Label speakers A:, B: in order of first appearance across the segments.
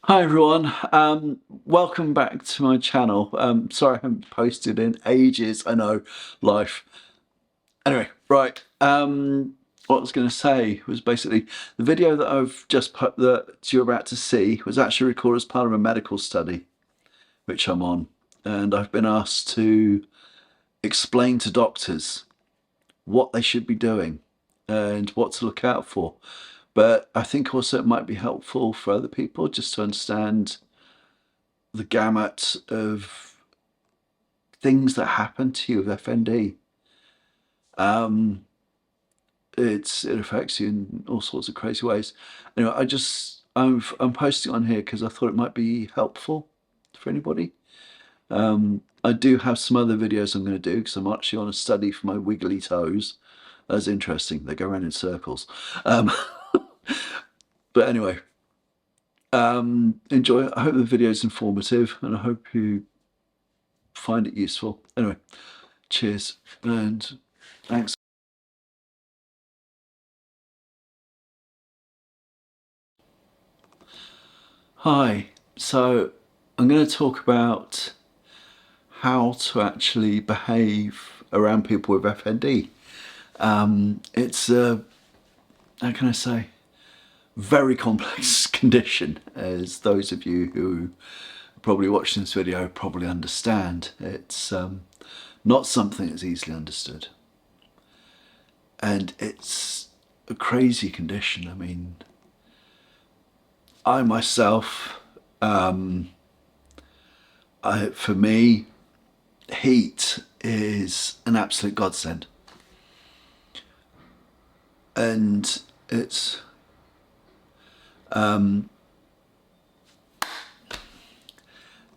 A: Hi everyone, welcome back to my channel. Sorry I haven't posted in ages, I know, life. Anyway, right, what I was going to say was basically the video that I've just put that you're about to see was actually recorded as part of a medical study, which I'm on. And I've been asked to explain to doctors what they should be doing and what to look out for. But I think also it might be helpful for other people just to understand the gamut of things that happen to you with F.N.D. It affects you in all sorts of crazy ways. Anyway, I'm posting on here because I thought it might be helpful for anybody. I do have some other videos I'm going to do because I'm actually on a study for my wiggly toes. That's interesting. They go around in circles. But anyway, enjoy it. I hope the video is informative and I hope you find it useful. Anyway, cheers and thanks. Hi, so I'm going to talk about how to actually behave around people with F.N.D. It's a, how can I say, very complex condition, as those of you who are probably watching this video probably understand. It's not something that's easily understood. And it's a crazy condition. I mean, I myself, for me, heat is an absolute godsend. And it's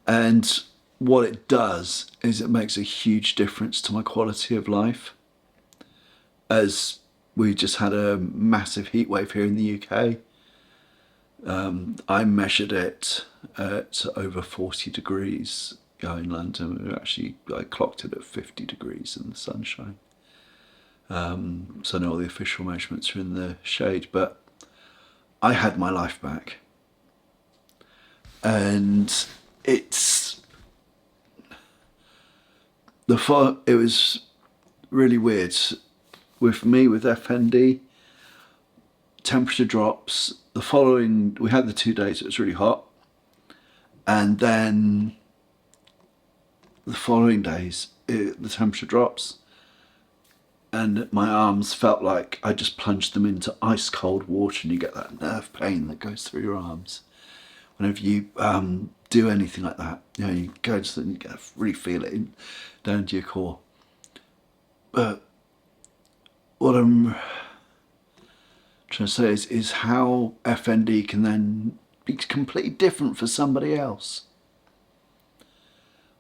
A: and what it does is it makes a huge difference to my quality of life. As we just had a massive heat wave here in the UK, I measured it at over 40 degrees in London. Actually, I clocked it at 50 degrees in the sunshine. So I know all the official measurements are in the shade, but I had my life back. And it was really weird. With me, with F.N.D, temperature drops. We had the 2 days it was really hot. And then the following days, the temperature drops. And my arms felt like I just plunged them into ice cold water, and you get that nerve pain that goes through your arms. Whenever you do anything like that, you know, you go to them, you really feel it down to your core. But what I'm trying to say is how F.N.D can then be completely different for somebody else.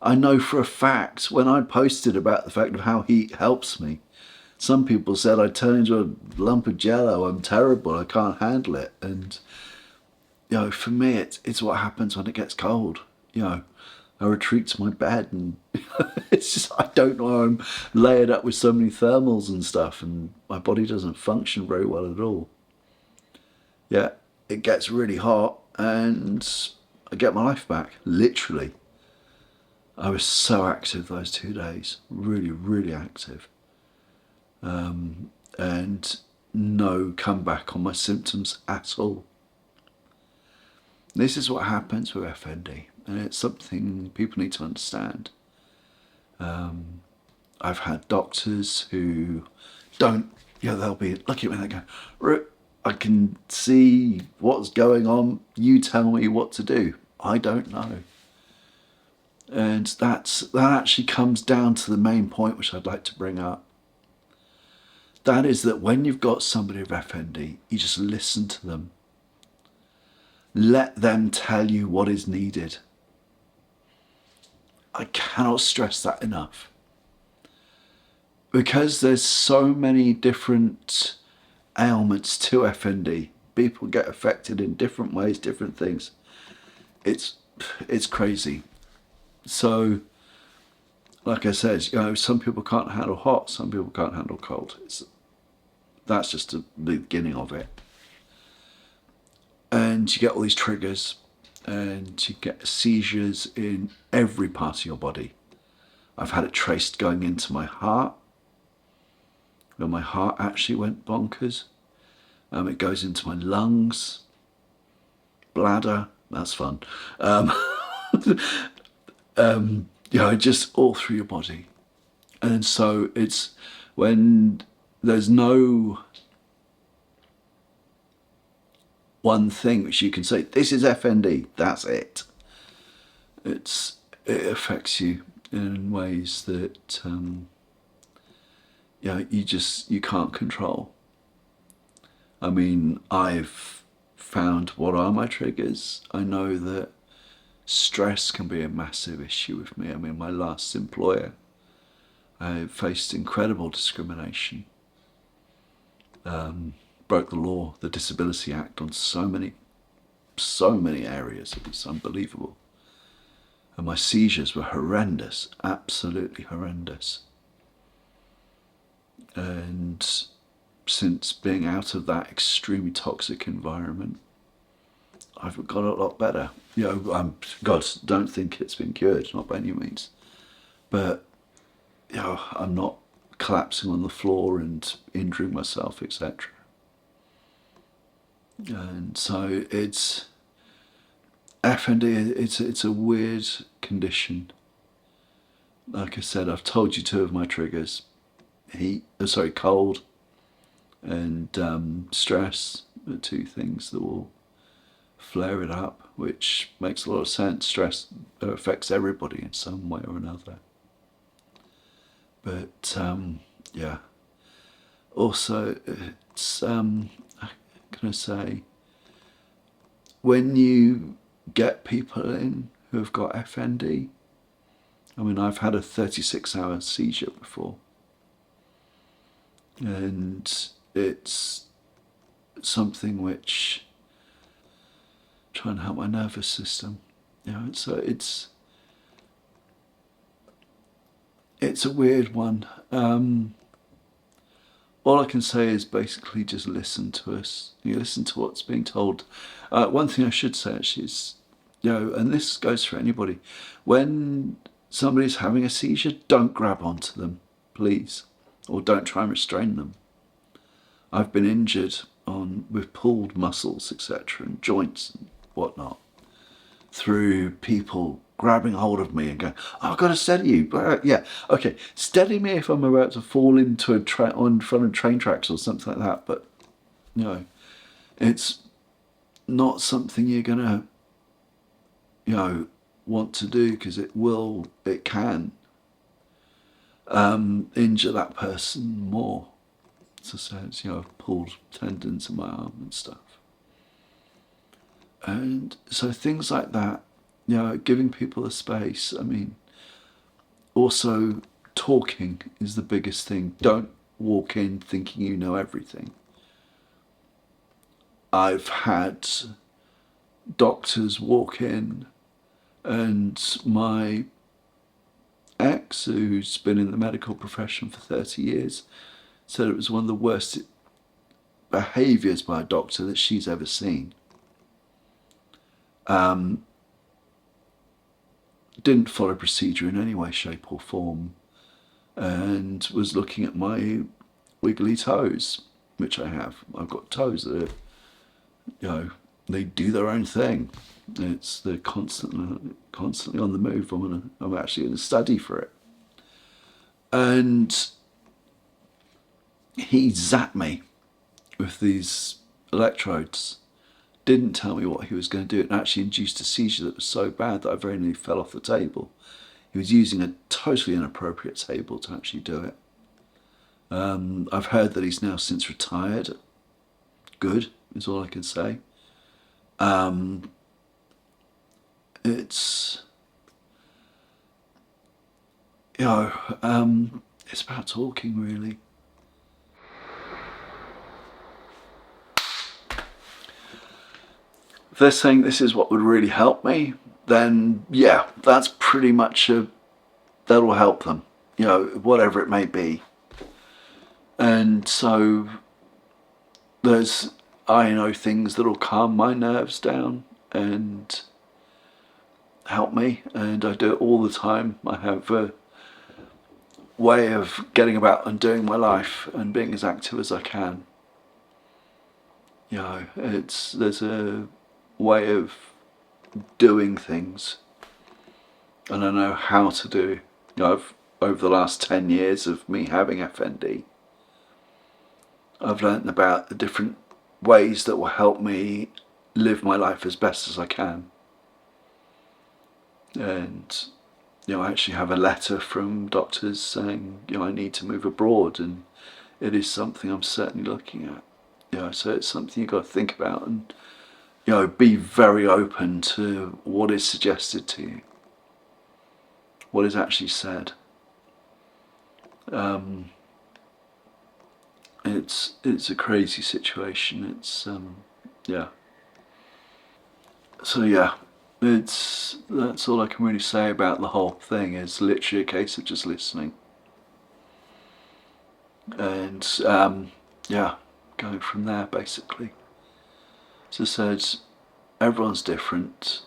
A: I know for a fact when I posted about the fact of how heat helps me, some people said I turn into a lump of jello, I'm terrible, I can't handle it. And you know, for me it's what happens when it gets cold. You know, I retreat to my bed and it's just, I don't know, I'm layered up with so many thermals and stuff, and my body doesn't function very well at all. Yeah, it gets really hot and I get my life back, literally. I was so active those 2 days, really, really active. And no comeback on my symptoms at all. This is what happens with F.N.D, and it's something people need to understand. I've had doctors who don't, you know, they'll be looking at me and they go, I can see what's going on, you tell me what to do. I don't know. And that actually comes down to the main point which I'd like to bring up. That is that when you've got somebody with F.N.D, you just listen to them. Let them tell you what is needed. I cannot stress that enough. Because there's so many different ailments to F.N.D. People get affected in different ways, different things. It's crazy. So, like I said, you know, some people can't handle hot, some people can't handle cold. That's just the beginning of it. And you get all these triggers. and you get seizures in every part of your body. I've had it traced going into my heart, where my heart actually went bonkers. It goes into my lungs, bladder, that's fun. Just all through your body. And so it's when there's no one thing which you can say, this is F.N.D, that's it. It affects you in ways that you can't control. I mean, I've found what are my triggers. I know that stress can be a massive issue with me. I mean, my last employer, I faced incredible discrimination. Broke the law, the Disability Act, on so many areas. It was unbelievable. And my seizures were horrendous, absolutely horrendous. And since being out of that extremely toxic environment, I've got a lot better. God, don't think it's been cured, not by any means. But, I'm not collapsing on the floor and injuring myself, etc. And so it's F.N.D. It's a weird condition. Like I said, I've told you two of my triggers: cold, and stress are two things that will flare it up, which makes a lot of sense. Stress affects everybody in some way or another. But also it's how can I say, when you get people in who have got F.N.D, I mean, I've had a 36-hour seizure before, and it's something which try and help my nervous system. So it's a weird one. All I can say is basically just listen to us. You listen to what's being told. One thing I should say actually is, and this goes for anybody, when somebody's having a seizure, don't grab onto them, please, or don't try and restrain them. I've been injured with pulled muscles, etc., and joints and whatnot, through people grabbing hold of me and going, oh, I've got to steady you. Yeah, okay, steady me if I'm about to fall into in front of train tracks or something like that. But, it's not something you're going to, want to do, because it can injure that person more. As I said, I've pulled tendons in my arm and stuff. And so things like that, giving people a space. I mean, also talking is the biggest thing. Don't walk in thinking you know everything. I've had doctors walk in, and my ex, who's been in the medical profession for 30 years, said it was one of the worst behaviours by a doctor that she's ever seen. Didn't follow procedure in any way, shape or form, and was looking at my wiggly toes, which I have. I've got toes that are, they do their own thing. They're constantly on the move. I'm actually in a study for it. And he zapped me with these electrodes. Didn't tell me what he was going to do, and actually induced a seizure that was so bad that I very nearly fell off the table. He was using a totally inappropriate table to actually do it. I've heard that he's now since retired. Good, is all I can say. It's it's about talking, really. If they're saying this is what would really help me, then yeah, that's pretty much that'll help them, whatever it may be. And so I know things that'll calm my nerves down, and help me, and I do it all the time. I have a way of getting about and doing my life and being as active as I can. You know, there's a way of doing things, and I know how to do. You know, over the last 10 years of me having F.N.D, I've learnt about the different ways that will help me live my life as best as I can. And you know, I actually have a letter from doctors saying, you know, I need to move abroad, and it is something I'm certainly looking at. You know, so it's something you've got to think about, and you know, be very open to what is suggested to you, what is actually said. It's a crazy situation. It's yeah. So yeah, that's all I can really say about the whole thing. It's literally a case of just listening, and yeah, going from there basically. As I said, everyone's different.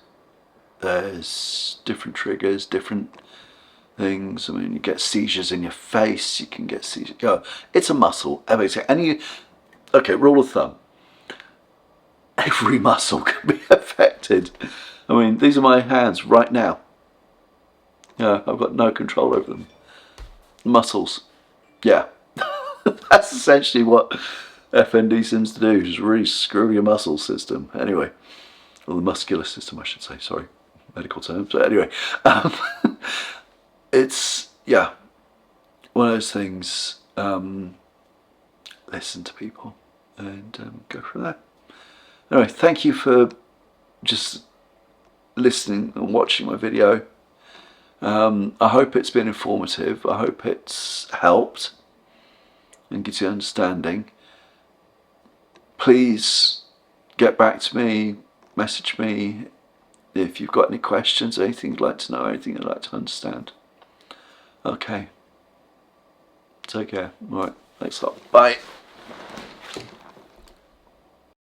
A: There's different triggers, different things. I mean, you get seizures in your face. You can get seizures. You know, it's a muscle. And you, okay, rule of thumb: every muscle can be affected. I mean, these are my hands right now. Yeah, I've got no control over them. Muscles. Yeah, that's essentially what F.N.D seems to do. Just really screw your muscle system. Anyway, or the muscular system, I should say. Sorry, medical terms. But anyway, it's yeah, one of those things. Listen to people and go from there. Anyway, thank you for just listening and watching my video. I hope it's been informative. I hope it's helped and gives you understanding. Please get back to me, message me if you've got any questions, anything you'd like to know, anything you'd like to understand. Okay, take care. All right, thanks a lot. Bye.